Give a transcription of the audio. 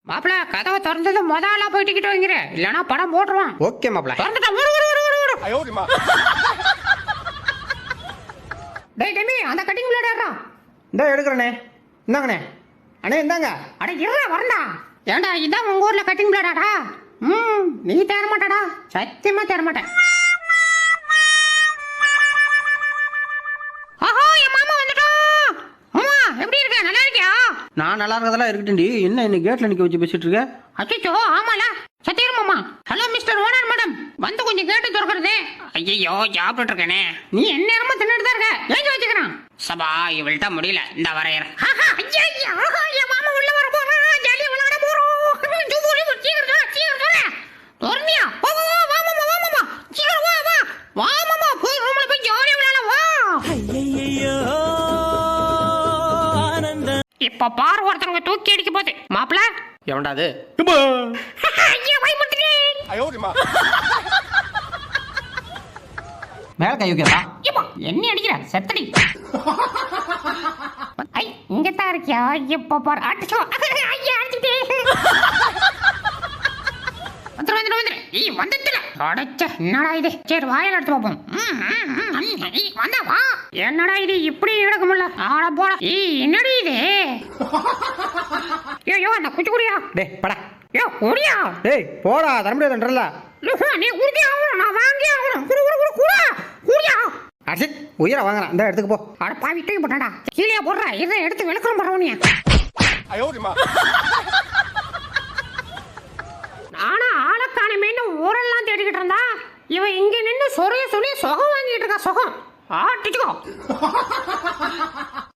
மாப்பிள கதவை திறந்தது முதல்ல போய் டிக்கெட் வாங்கிற, இல்லனா படம் போட்டுருவான். ஓகே மாப்பிள. திறந்துட்டா டேய் தம்பி, அந்த கட்டிங் பிளேட் ஏறா. இந்த எடுக்கிறனே. இந்தாங்கண்ணே. அண்ணே இந்தாங்க. அட இருடா வரண்டா. ஏண்டா இதான் உங்க ஊர்ல கட்டிங் பிளேடாடா? நீ தேர மாட்டடா, சத்தியமா தேர மாட்டேன். ஆஹா என் மாமா வந்துட்டான். மாமா எப்படி இருக்க, நல்லா இருக்கியா? நான் நல்லா இருக்கதெல்லாம் இருக்கட்டும்டி. என்ன இன்னைக்கு கேட்ல நிக்க வச்சு பேசிட்டு இருக்க? அச்சோ ஆமால சத்தியம் மாமா. ஹலோ மிஸ்டர் ஓனர் மேடம், வந்து கொஞ்சம் கேட்டு திறக்கிறது. ஐயோ சாப்பிட்டு இருக்கேனே. நீ என்ன நேரமா தின்னுட்டு தான் இருக்க, ஏன் வச்சுக்கிறான்? சபா இவள்கிட்ட முடியல, இந்த வரையற. என் மாமா உள்ள வர போறான், ஜாலியா விளையாட போறோம். தோர்னியா வா வா வா மாமா, வா மாமா சீக்கிரம் வா வா வா மாமா, போய் ரூம்ல போய் ஜாலியா விளையாட வா. இப்ப பாரு ஒருத்தவங்க தூக்கி அடிக்க போகுது. மாப்பிள எவன்டா அது? மேல கை வைக்கிறா. என்ன அடிக்கிற செத்தடி. ஐ இங்கதான் இருக்கியா? இப்ப பாரு அடிச்சோ. ஐயா அடிச்சிட்டே. வந்துரு வந்துரு. வந்துட்டல. அடச்சே என்னடா இது? சரி வாயில எடுத்து பாப்போம். வந்தா வா. என்னடா இது இப்படி எடுக்க முடியல? ஆட போடா. என்னடி இது? ஐயோ அந்த குச்சி குடியா. டேய் படா. யோ குடியா. டேய் போடா, தர முடியாதுன்றல. நீ குடிக்க ஆகணும், நான் வாங்கி ஆகணும். குடு குடு குடு குடா. குடியா. அடி உயிரை வாங்குறான். இந்த எடுத்துக்கு போ. அட பாவி தூக்கி போட்டாடா. கீழே போடுறா. இதை எடுத்து விளக்கம் பண்றவனியா. ஆனா ஆளக்கானமேன்னு ஊரெல்லாம் தேடிக்கிட்டு இருந்தா, இவன் இங்க நின்று சொறைய சொல்லி சொகம் வாங்கிட்டு இருக்கா. சொகம் ஆட்டிச்சுக்கோ.